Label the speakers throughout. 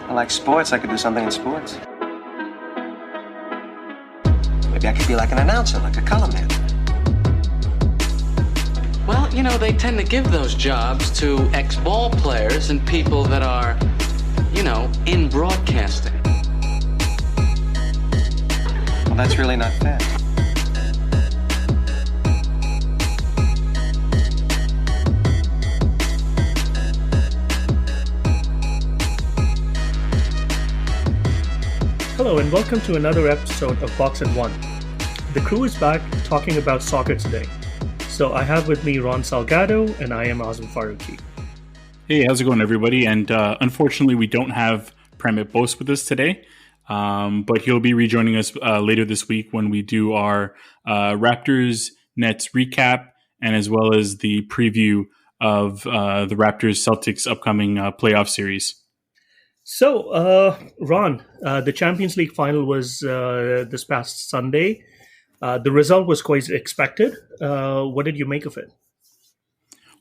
Speaker 1: I like sports. I could do something in sports. Maybe I could be like an announcer, like a color man.
Speaker 2: Well, they tend to give those jobs to ex-ball players and people that are, in broadcasting.
Speaker 1: Well, that's really not fair.
Speaker 3: Hello and welcome to another episode of Box at One. The crew is back talking about soccer today. So I have with me Ron Salgado and I am Azam Faruqi.
Speaker 4: Hey, how's it going, everybody? And unfortunately, we don't have Pramit Bose with us today, but he'll be rejoining us later this week when we do our Raptors Nets recap and as well as the preview of the Raptors Celtics upcoming playoff series.
Speaker 3: So, Ron, the Champions League Final was this past Sunday. The result was quite expected. What did you make of it?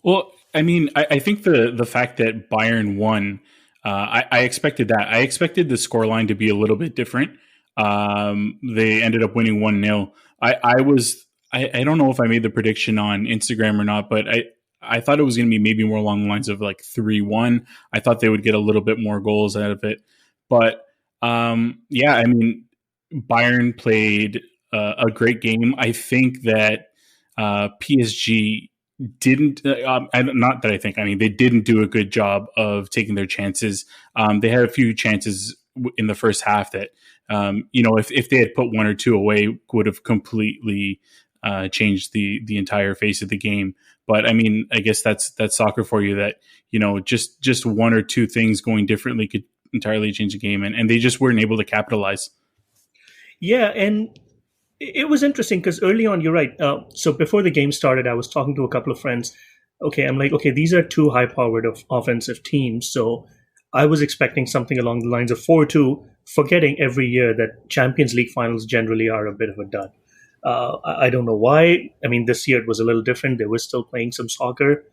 Speaker 4: Well, I mean, I think the fact that Bayern won, I expected that. I expected the scoreline to be a little bit different. They ended up winning 1-0. I don't know if I made the prediction on Instagram or not, but I thought it was going to be maybe more along the lines of like 3-1. I thought they would get a little bit more goals out of it. But yeah, I mean, Bayern played a great game. I think that PSG didn't, not that I think, I mean, they didn't do a good job of taking their chances. They had a few chances in the first half that, if they had put one or two away, would have completely changed the entire face of the game. But I mean, I guess that's soccer for you, that, just one or two things going differently could entirely change the game. And they just weren't able to capitalize. Yeah.
Speaker 3: And it was interesting because early on, you're right. So before the game started, I was talking to a couple of friends. I'm like, these are two high-powered offensive teams. So I was expecting something along the lines of 4-2, forgetting every year that Champions League finals generally are a bit of a dud. I don't know why. I mean, this year it was a little different. They were still playing some soccer.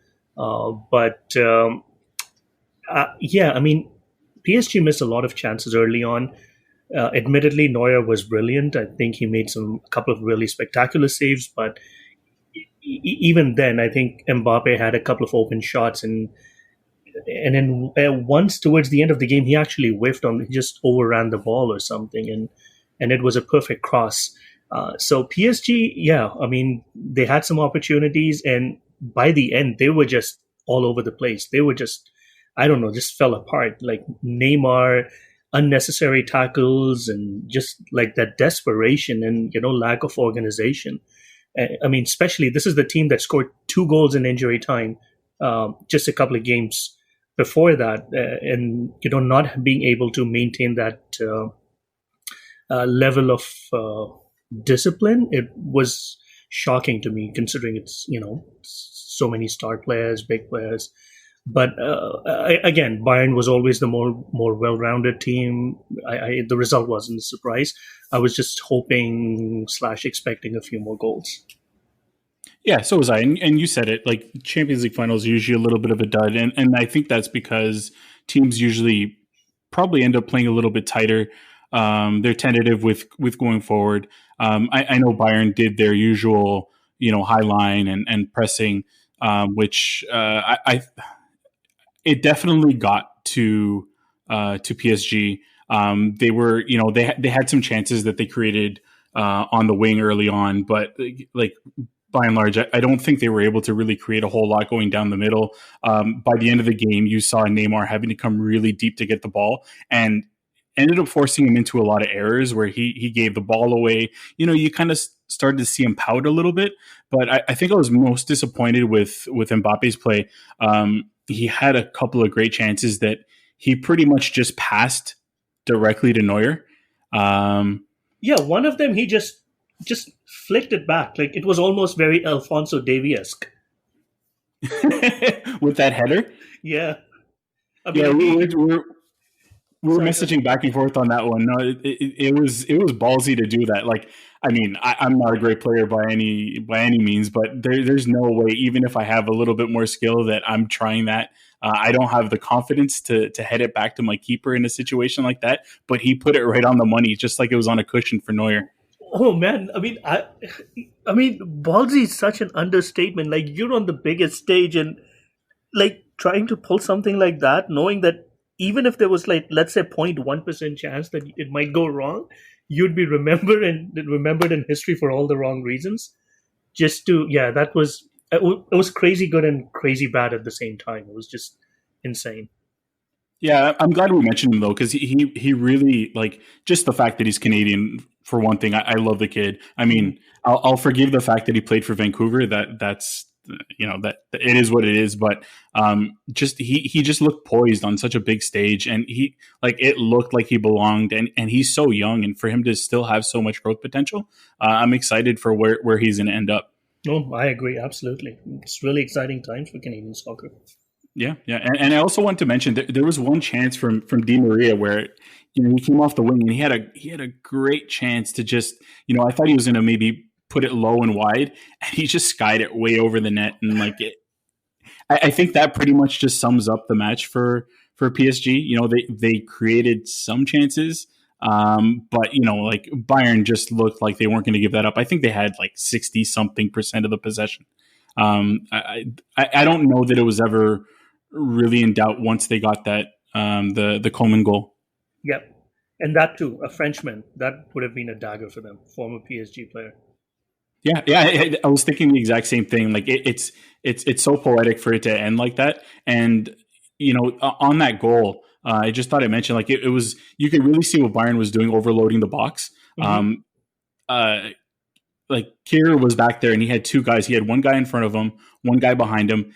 Speaker 3: Yeah, I mean, PSG missed a lot of chances early on. Admittedly, Neuer was brilliant. I think he made a couple of really spectacular saves. But even then, I think Mbappe had a couple of open shots. And then once towards the end of the game, he actually whiffed he just overran the ball or something. And it was a perfect cross. So PSG, yeah, I mean, they had some opportunities, and by the end, they were just all over the place. They were just, I don't know, just fell apart. Like Neymar, unnecessary tackles, and just like that desperation and, lack of organization. I mean, especially, this is the team that scored 2 goals in injury time just a couple of games before that. And, not being able to maintain that level of discipline, it was shocking to me, considering it's so many star players, big players. But again, Bayern was always the more well-rounded team. The result wasn't a surprise. I was just hoping / expecting a few more goals.
Speaker 4: Yeah, so was I. And you said it, like Champions League finals are usually a little bit of a dud. And I think that's because teams usually probably end up playing a little bit tighter. They're tentative with going forward. I know Bayern did their usual, high line and pressing, which it definitely got to PSG. They were, they had some chances that they created on the wing early on, but like by and large, I don't think they were able to really create a whole lot going down the middle. By the end of the game, you saw Neymar having to come really deep to get the ball, and ended up forcing him into a lot of errors where he gave the ball away. You kind of started to see him pout a little bit, but I think I was most disappointed with Mbappe's play. He had a couple of great chances that he pretty much just passed directly to Neuer.
Speaker 3: Yeah, one of them he just flicked it back. Like it was almost very Alphonso Davies-esque.
Speaker 4: With that header?
Speaker 3: Yeah.
Speaker 4: I mean, we were messaging back and forth on that one. No, it was ballsy to do that. Like, I mean, I'm not a great player by any means, but there's no way, even if I have a little bit more skill, that I'm trying that I don't have the confidence to head it back to my keeper in a situation like that, but he put it right on the money, just like it was on a cushion for Neuer.
Speaker 3: Oh man, I mean, ballsy is such an understatement. Like you're on the biggest stage, and like trying to pull something like that, knowing that even if there was like let's say 0.1% chance that it might go wrong, you'd be remembered in history for all the wrong reasons. Just to that was it was crazy good and crazy bad at the same time. It was just insane.
Speaker 4: Yeah, I'm glad we mentioned him though, because he really, like, just the fact that he's Canadian for one thing. I love the kid. I mean, I'll forgive the fact that he played for Vancouver. That's that it is what it is. But just he just looked poised on such a big stage, and it looked like he belonged. And he's so young, and for him to still have so much growth potential, I'm excited for where he's going to end up.
Speaker 3: No, I agree absolutely. It's really exciting times for Canadian soccer.
Speaker 4: Yeah. And I also want to mention there was one chance from Di Maria where he came off the wing and he had a great chance to just I thought he was going to maybe put it low and wide, and he just skied it way over the net, and I think that pretty much just sums up the match for PSG. They created some chances, but Bayern just looked like they weren't going to give that up. I think they had 60 something % of the possession. I don't know that it was ever really in doubt once they got that the Coleman goal.
Speaker 3: Yep, and that too, a Frenchman, that would have been a dagger for them, former PSG player.
Speaker 4: Yeah. I was thinking the exact same thing. It's so poetic for it to end like that, and on that goal, I just thought I mentioned it was, you could really see what Bayern was doing, overloading the box. Mm-hmm. Kier was back there and he had two guys. He had one guy in front of him, one guy behind him.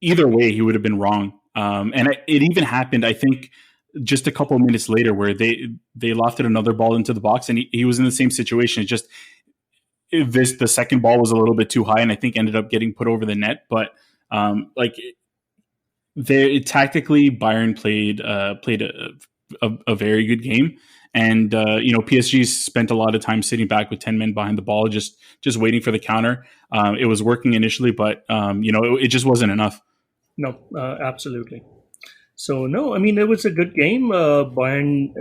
Speaker 4: Either way, he would have been wrong. It even happened, I think, just a couple of minutes later where they lofted another ball into the box, and he was in the same situation. The second ball was a little bit too high, and I think ended up getting put over the net. But tactically, Bayern played a very good game. And PSG spent a lot of time sitting back with 10 men behind the ball, just waiting for the counter. It was working initially, but it just wasn't enough.
Speaker 3: No, absolutely. So no, I mean, it was a good game. Bayern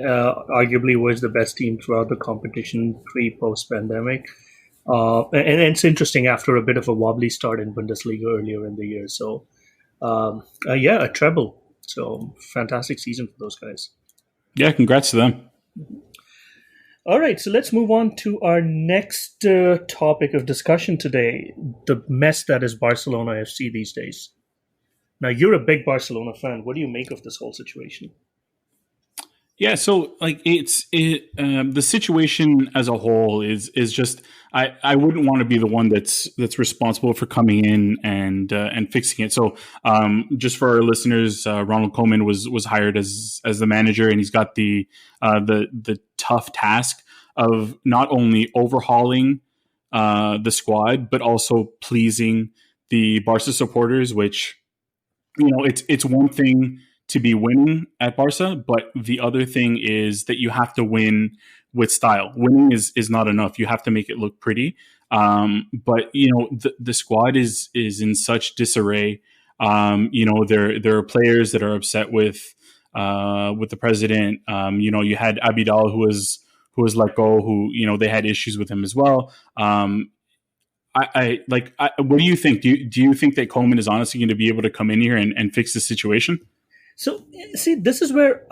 Speaker 3: arguably was the best team throughout the competition pre-post pandemic, and it's interesting after a bit of a wobbly start in Bundesliga earlier in the year. So a treble. So fantastic season for those guys.
Speaker 4: Yeah, congrats to them.
Speaker 3: All right, so let's move on to our next topic of discussion today, the mess that is Barcelona FC these days. Now, you're a big Barcelona fan. What do you make of this whole situation?
Speaker 4: Yeah, so the situation as a whole is just I wouldn't want to be the one that's responsible for coming in and fixing it. So just for our listeners, Ronald Koeman was hired as the manager, and he's got the tough task of not only overhauling the squad but also pleasing the Barca supporters, which it's one thing to be winning at Barca, but the other thing is that you have to win with style. Winning is not enough. You have to make it look pretty. But the squad is in such disarray. There are players that are upset with the president. You had Abidal who was let go, who they had issues with him as well. What do you think? Do you think that Koeman is honestly going to be able to come in here and fix the situation?
Speaker 3: So, see, this is where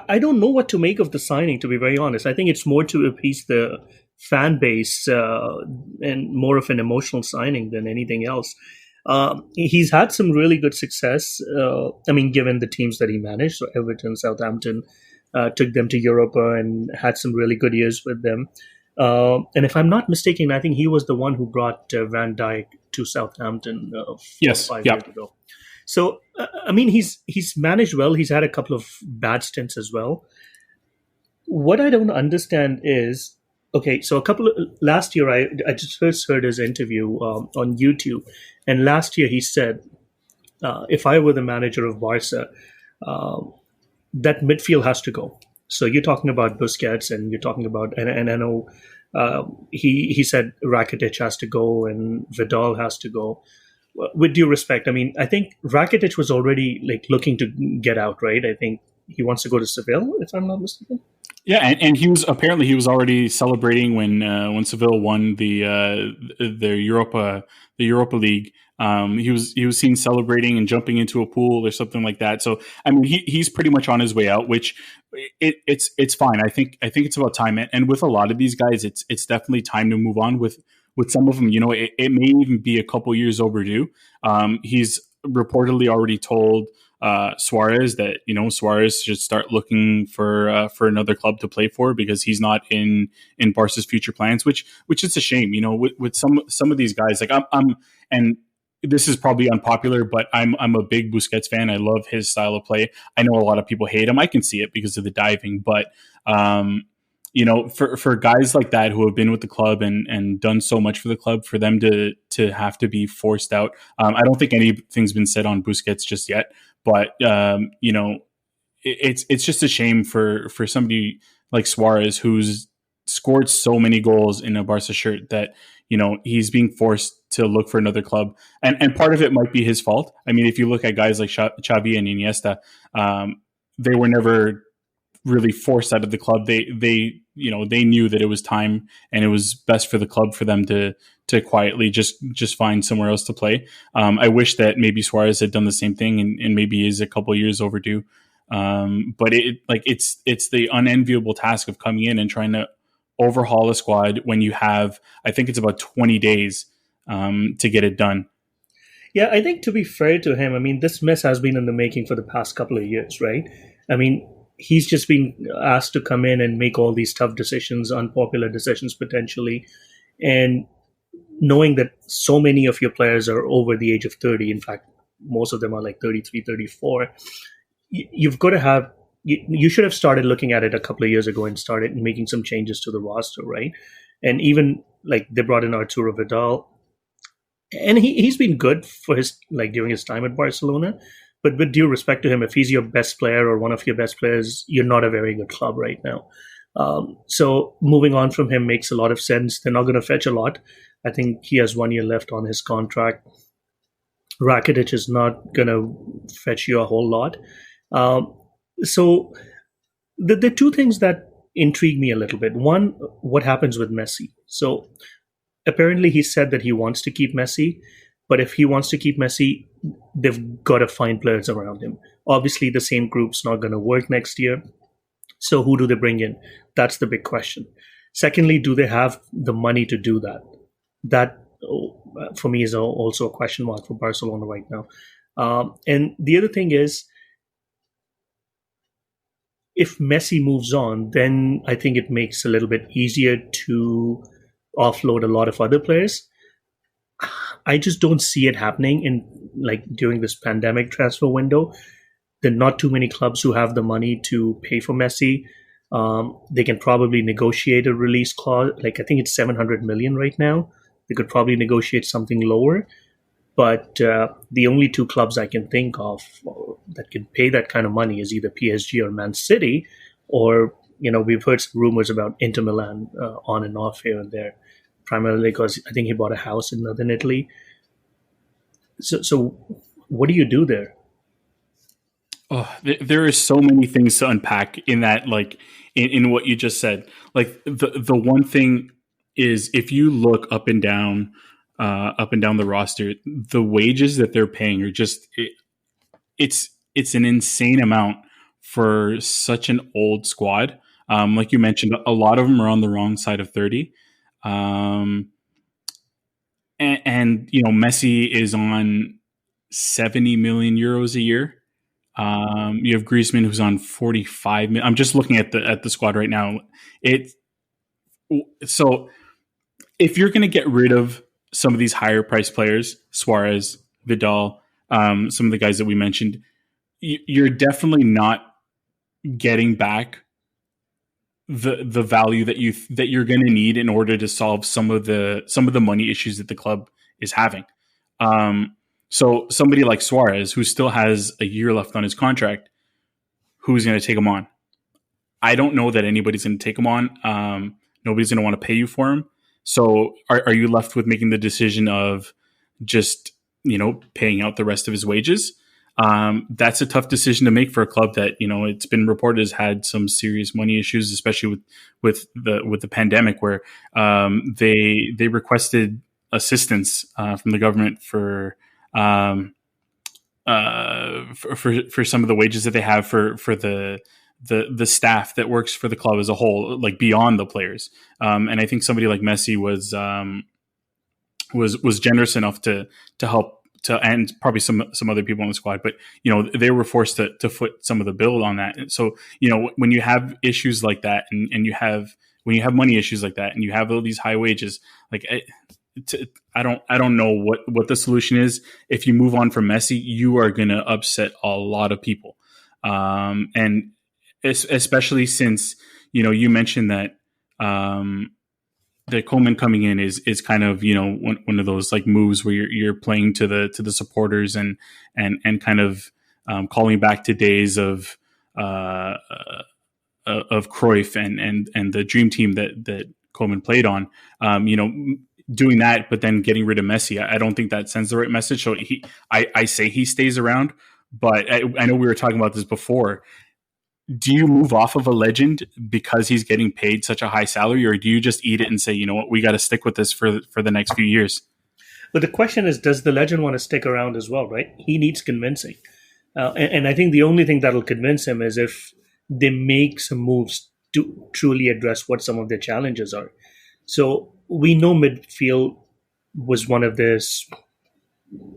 Speaker 3: I don't know what to make of the signing, to be very honest. I think it's more to appease the fan base and more of an emotional signing than anything else. He's had some really good success, given the teams that he managed. So Everton, Southampton, took them to Europa and had some really good years with them. And if I'm not mistaken, I think he was the one who brought Van Dijk to Southampton 5 years ago. So, he's managed well. He's had a couple of bad stints as well. What I don't understand is, last year I just first heard his interview on YouTube, and last year he said, if I were the manager of Barca, that midfield has to go. So you're talking about Busquets, and you're talking about, and I know he said Rakitic has to go and Vidal has to go. with due respect, I mean, I think Rakitic was already like looking to get out, right? I think he wants to go to Seville, if I'm not mistaken.
Speaker 4: Yeah, and he was already celebrating when Seville won the Europa League. He was seen celebrating and jumping into a pool or something like that. So I mean, he's pretty much on his way out, which it's fine. I think it's about time, and with a lot of these guys, it's definitely time to move on. With some of them, you know, it may even be a couple years overdue. He's reportedly already told Suarez that, you know, Suarez should start looking for another club to play for, because he's not in Barca's future plans, which is a shame. You know, with some of these guys, like I'm and this is probably unpopular, but I'm a big Busquets fan. I love his style of play. I know a lot of people hate him. I can see it because of the diving, but you know, for guys like that who have been with the club and done so much for the club, for them to have to be forced out. I don't think anything's been said on Busquets just yet, but you know, it's just a shame for somebody like Suarez, who's scored so many goals in a Barca shirt, that, you know, he's being forced to look for another club. And part of it might be his fault. I mean, if you look at guys like Xavi and Iniesta, they were never really forced out of the club. They you know, they knew that it was time, and it was best for the club for them to quietly just find somewhere else to play. I wish that maybe Suarez had done the same thing, and maybe is a couple of years overdue. But it's the unenviable task of coming in and trying to overhaul a squad when you have, I think it's about 20 days to get it done.
Speaker 3: Yeah, I think, to be fair to him, I mean, this mess has been in the making for the past couple of years, right? I mean, he's just been asked to come in and make all these tough decisions, unpopular decisions potentially. And knowing that so many of your players are over the age of 30, in fact, most of them are like 33, 34, you've got to have, you should have started looking at it a couple of years ago and started making some changes to the roster, right? And even like they brought in Arturo Vidal, and he's been good for his, like, during his time at Barcelona. But with due respect to him, if he's your best player or one of your best players, you're not a very good club right now. So moving on from him makes a lot of sense. They're not going to fetch a lot. I think he has 1 year left on his contract. Rakitic is not going to fetch you a whole lot. So the two things that intrigue me a little bit. One, what happens with Messi? So apparently he said that he wants to keep Messi. But if he wants to keep Messi, they've got to find players around him. Obviously, the same group's not going to work next year. So who do they bring in? That's the big question. Secondly, do they have the money to do that? That, for me, is also a question mark for Barcelona right now. And the other thing is, if Messi moves on, then I think it makes it a little bit easier to offload a lot of other players. I just don't see it happening during this pandemic transfer window. There are not too many clubs who have the money to pay for Messi. They can probably negotiate a release clause. Like, I think it's 700 million right now. They could probably negotiate something lower. But the only two clubs I can think of that can pay that kind of money is either PSG or Man City, or, you know, we've heard some rumors about Inter Milan on and off here and there, primarily because I think he bought a house in northern Italy. So what do you do there?
Speaker 4: Oh, there are so many things to unpack in that, like in what you just said. Like the one thing is, if you look up and down the roster, the wages that they're paying are just it's an insane amount for such an old squad. Like you mentioned, a lot of them are on the wrong side of 30. And you know, Messi is on 70 million euros a year. You have Griezmann, who's on 45 million. I'm just looking at the squad right now. So if you're going to get rid of some of these higher priced players, Suarez, Vidal, some of the guys that we mentioned, you're definitely not getting back the value that you're going to need in order to solve some of the money issues that the club is having. So somebody like Suarez, who still has a year left on his contract, who's going to take him on? I don't know that anybody's going to take him on. Nobody's going to want to pay you for him. So are you left with making the decision of just, paying out the rest of his wages. That's a tough decision to make for a club that, it's been reported has had some serious money issues, especially with the pandemic, where they requested assistance from the government for some of the wages that they have for the staff that works for the club as a whole, like beyond the players. And I think somebody like Messi was generous enough to help, and probably some other people on the squad, but they were forced to foot some of the bill on that. And so when you have issues like that, and when you have money issues like that, and you have all these high wages, like I don't know what the solution is. If you move on from Messi, you are going to upset a lot of people, and especially since you mentioned that. The Coleman coming in is kind of one of those like moves where you're playing to the supporters and kind of calling back to days of Cruyff and the dream team that Coleman played on. Doing that, but then getting rid of Messi, I don't think that sends the right message. So I say he stays around, but I know we were talking about this before. Do you move off of a legend because he's getting paid such a high salary, or do you just eat it and say, what, we got to stick with this for the next few years?
Speaker 3: But the question is, does the legend want to stick around as well, right? He needs convincing. And I think the only thing that will convince him is if they make some moves to truly address what some of their challenges are. So we know midfield was one of this,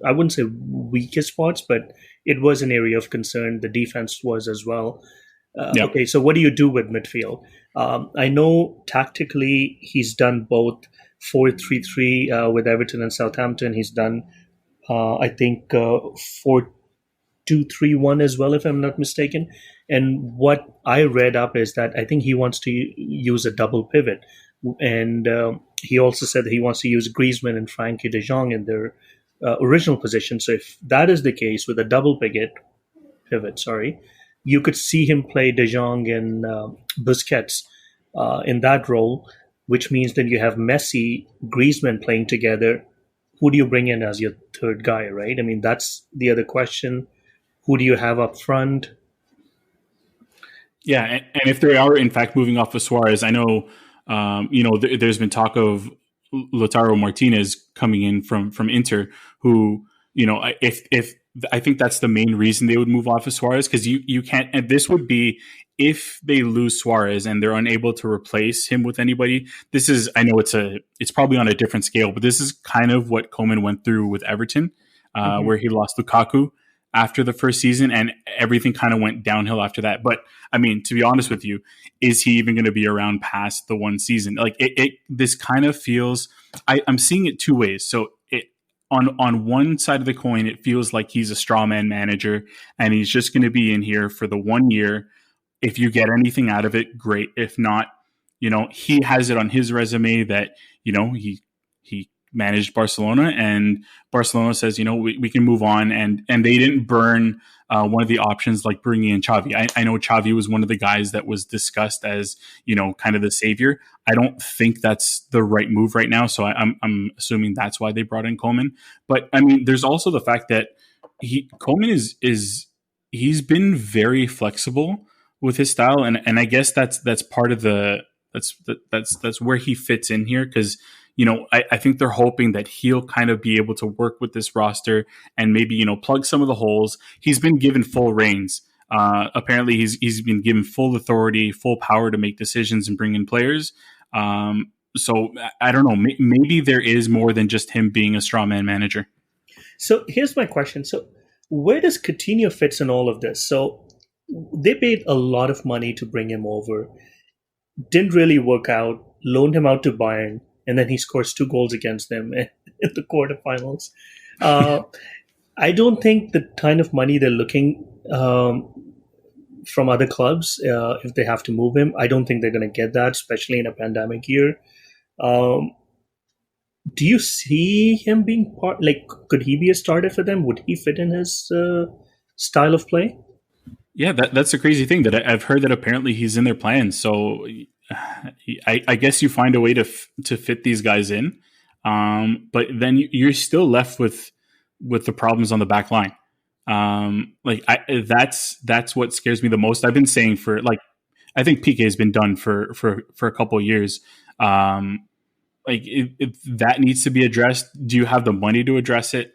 Speaker 3: I wouldn't say weakest spots, but it was an area of concern. The defense was as well.
Speaker 4: Yep.
Speaker 3: Okay, so what do you do with midfield? I know tactically he's done both 4-3-3 with Everton and Southampton. He's done, I think, 4-2-3-1 as well, if I'm not mistaken. And what I read up is that I think he wants to use a double pivot. And he also said that he wants to use Griezmann and Frankie de Jong in their original position. So if that is the case with a double pivot, you could see him play De Jong and Busquets in that role, which means that you have Messi, Griezmann playing together. Who do you bring in as your third guy, right? I mean, that's the other question. Who do you have up front?
Speaker 4: Yeah, and if they are in fact moving off of Suarez, I know there's been talk of Lautaro Martinez coming in from Inter, who if I think that's the main reason they would move off of Suarez, because you can't, and this would be if they lose Suarez and they're unable to replace him with anybody. This is, I know it's probably on a different scale, but this is kind of what Koeman went through with Everton, where he lost Lukaku after the first season and everything kind of went downhill after that. But I mean, to be honest with you, is he even going to be around past the one season? Like this kind of feels, I'm seeing it two ways. So on one side of the coin, it feels like he's a straw man manager and he's just going to be in here for the 1 year. If you get anything out of it, great. If not, he has it on his resume that, he managed Barcelona and Barcelona says, we can move on. And they didn't burn one of the options like bringing in Xavi. I know Xavi was one of the guys that was discussed as, kind of the savior. I don't think that's the right move right now. So I'm assuming that's why they brought in Koeman. But I mean, there's also the fact that Koeman he's been very flexible with his style. And I guess that's part of that's where he fits in here. Cause I think they're hoping that he'll kind of be able to work with this roster and maybe, plug some of the holes. He's been given full reins. Apparently he's been given full authority, full power to make decisions and bring in players. So I don't know, maybe there is more than just him being a straw man manager.
Speaker 3: So here's my question. So where does Coutinho fits in all of this? So they paid a lot of money to bring him over. Didn't really work out, loaned him out to Bayern, and then he scores 2 goals against them in the quarterfinals. I don't think the kind of money they're looking from other clubs, if they have to move him, I don't think they're going to get that, especially in a pandemic year. Do you see him being could he be a starter for them? Would he fit in his style of play?
Speaker 4: Yeah, that's a crazy thing that I've heard that apparently he's in their plans. So I guess you find a way to fit these guys in, but then you're still left with with the problems on the back line. That's what scares me the most. I've been saying I think PK has been done for a couple of years. That needs to be addressed. Do you have the money to address it?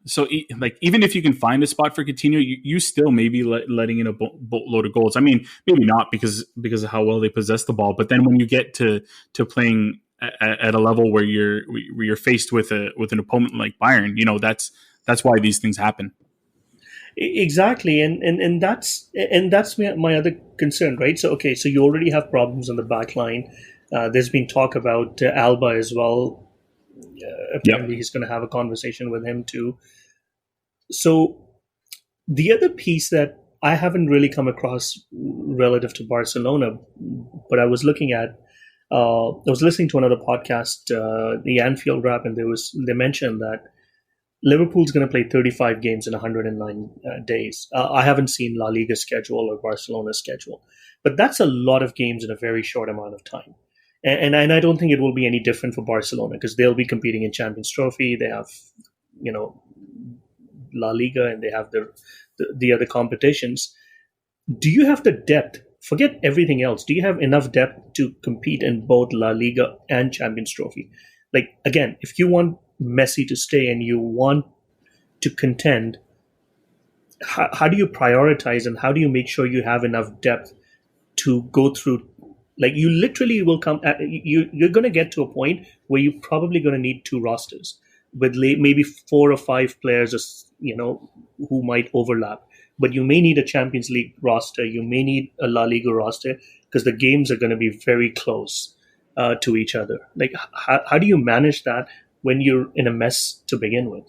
Speaker 4: Even if you can find a spot for Coutinho, you still may be letting in a boatload of goals. I mean, maybe not because of how well they possess the ball, but then when you get to playing at a level where you're faced with an opponent like Bayern, that's why these things happen.
Speaker 3: Exactly, and that's my other concern, right? So you already have problems on the back line. There's been talk about Alba as well. Apparently, He's going to have a conversation with him too. So the other piece that I haven't really come across relative to Barcelona, but I was looking at, I was listening to another podcast, the Anfield Wrap, and they mentioned that Liverpool's going to play 35 games in 109 days. I haven't seen La Liga schedule or Barcelona's schedule, but that's a lot of games in a very short amount of time. And I don't think it will be any different for Barcelona because they'll be competing in Champions Trophy. They have, La Liga, and they have the other competitions. Do you have the depth? Forget everything else. Do you have enough depth to compete in both La Liga and Champions Trophy? Like, again, if you want Messi to stay and you want to contend, how do you prioritize and how do you make sure you have enough depth to go through? Like, you literally will come you're going to get to a point where you're probably going to need two rosters with maybe 4 or 5 players, who might overlap. But you may need a Champions League roster. You may need a La Liga roster because the games are going to be very close to each other. Like, how do you manage that when you're in a mess to begin with?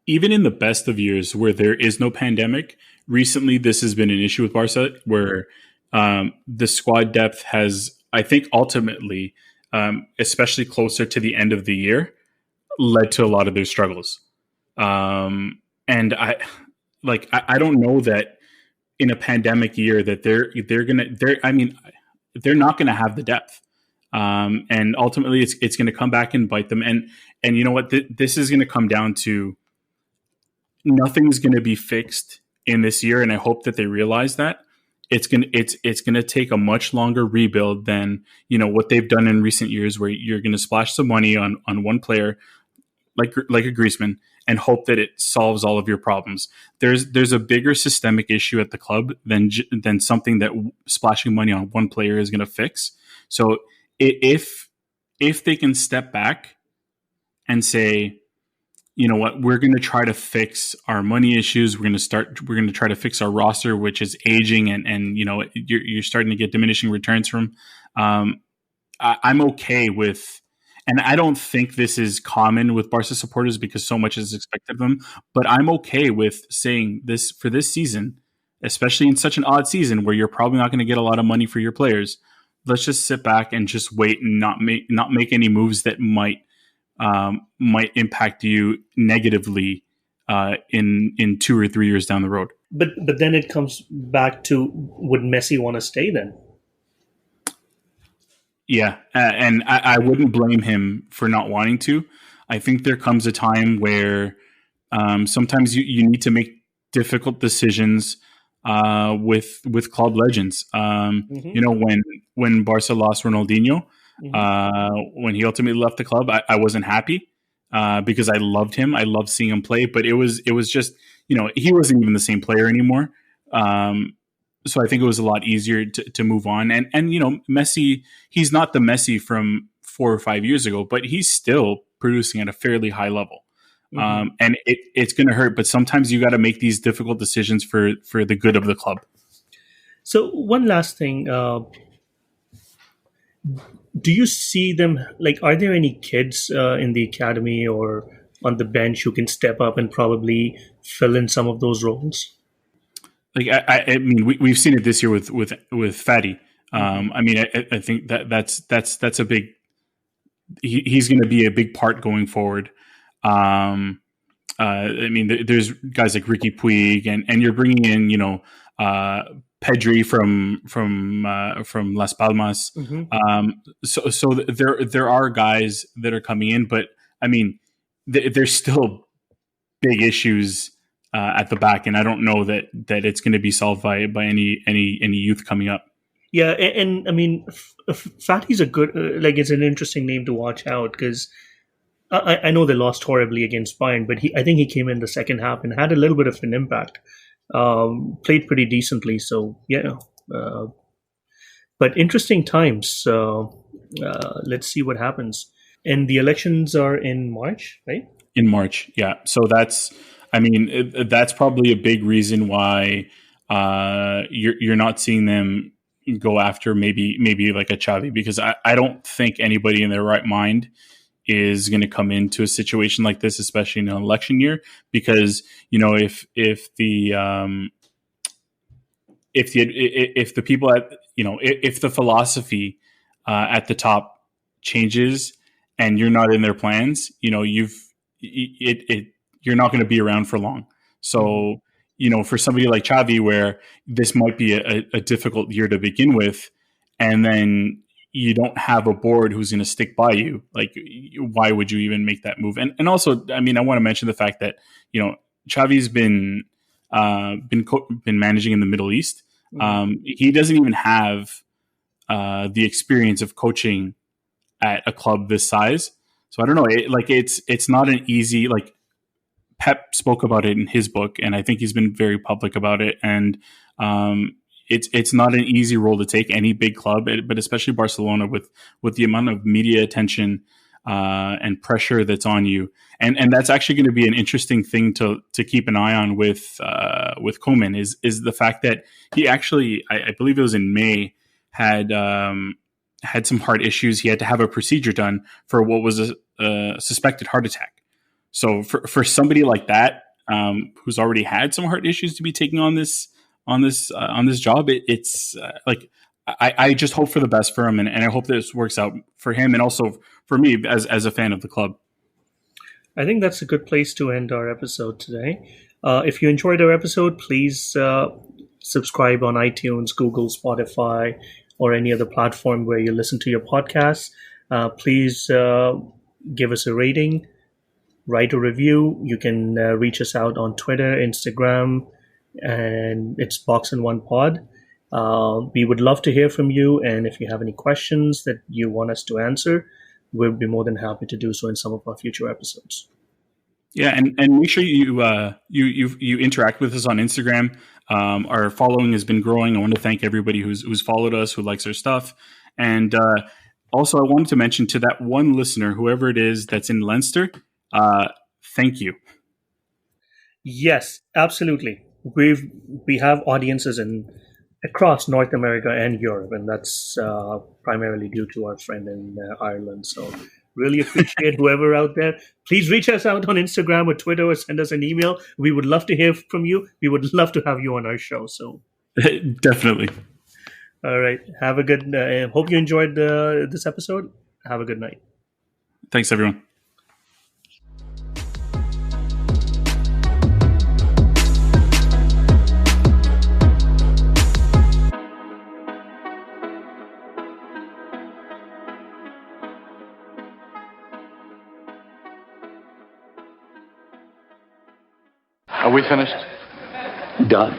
Speaker 4: Even in the best of years where there is no pandemic, recently this has been an issue with Barca where the squad depth has, I think, ultimately, especially closer to the end of the year, led to a lot of their struggles. And I don't know that in a pandemic year that they're not gonna have the depth. And ultimately it's going to come back and bite them. And you know what? This is going to come down to nothing's going to be fixed in this year. And I hope that they realize that it's going to take a much longer rebuild than, what they've done in recent years, where you're going to splash some money on one player like a Griezmann and hope that it solves all of your problems. There's a bigger systemic issue at the club than something that splashing money on one player is going to fix. So if they can step back and say, you know what, we're going to try to fix our money issues. We're going to try to fix our roster, which is aging and you're starting to get diminishing returns from. I'm okay with, and I don't think this is common with Barca supporters because so much is expected of them, but I'm okay with saying this for this season, especially in such an odd season where you're probably not going to get a lot of money for your players. Let's just sit back and just wait and not make any moves that might impact you negatively in 2 or 3 years down the road.
Speaker 3: But then it comes back to, would Messi want to stay then?
Speaker 4: Yeah, and I wouldn't blame him for not wanting to. I think there comes a time where sometimes you need to make difficult decisions with club legends. When Barca lost Ronaldinho, when he ultimately left the club, I wasn't happy because I loved him. I loved seeing him play, but it was just, he wasn't even the same player anymore. So I think it was a lot easier to move on. And Messi, he's not the Messi from 4 or 5 years ago, but he's still producing at a fairly high level. And it's going to hurt, but sometimes you got to make these difficult decisions for the good of the club.
Speaker 3: So one last thing, do you see them, are there any kids in the academy or on the bench who can step up and probably fill in some of those roles?
Speaker 4: I mean, we've seen it this year with Fati. I think that's a big. He's going to be a big part going forward. There's guys like Ricky Puig, and you're bringing in, Pedri from Las Palmas. So there are guys that are coming in, but I mean, there's still big issues at the back, and I don't know that it's going to be solved by any youth coming up.
Speaker 3: Yeah, and I mean, Fatty's a good, it's an interesting name to watch out because I know they lost horribly against Bayern, but I think he came in the second half and had a little bit of an impact. Played pretty decently, so yeah. But interesting times. So let's see what happens. And the elections are in March, right?
Speaker 4: In March, yeah. So that's probably a big reason why you're not seeing them go after maybe like a Xavi, because I don't think anybody in their right mind is going to come into a situation like this, especially in an election year, because if the people at if the philosophy at the top changes and you're not in their plans, you're not going to be around for long. So for somebody like Xavi, where this might be a difficult year to begin with, and then you don't have a board who's going to stick by you, like, why would you even make that move? And also, I mean, I want to mention the fact that Xavi's been managing in the Middle East. He doesn't even have the experience of coaching at a club this size. So I don't know. It's not an easy, like, Pep spoke about it in his book, and I think he's been very public about it. And it's not an easy role to take, any big club, but especially Barcelona with the amount of media attention and pressure that's on you. And that's actually going to be an interesting thing to keep an eye on with Koeman is the fact that he actually, I believe it was in May, had some heart issues. He had to have a procedure done for what was a suspected heart attack. So for somebody like that, who's already had some heart issues, to be taking on this job, it's like, I just hope for the best for him, and I hope this works out for him and also for me as a fan of the club.
Speaker 3: I think that's a good place to end our episode today. If you enjoyed our episode, please subscribe on iTunes, Google, Spotify, or any other platform where you listen to your podcasts. Please give us a rating, write a review. You can reach us out on Twitter, Instagram, and it's Box and One Pod. We would love to hear from you, and if you have any questions that you want us to answer, we'll be more than happy to do so in some of our future episodes.
Speaker 4: Yeah, and make sure you interact with us on Instagram. Our following has been growing. I want to thank everybody who's followed us, who likes our stuff, and also I wanted to mention to that one listener, whoever it is that's in Leinster, thank you.
Speaker 3: Yes, absolutely. We have audiences across North America and Europe, and that's primarily due to our friend in Ireland. So really appreciate whoever out there. Please reach us out on Instagram or Twitter or send us an email. We would love to hear from you. We would love to have you on our show. So
Speaker 4: definitely.
Speaker 3: All right. Have a good. Hope you enjoyed this episode. Have a good night.
Speaker 4: Thanks, everyone.
Speaker 2: Are we finished?
Speaker 5: Done.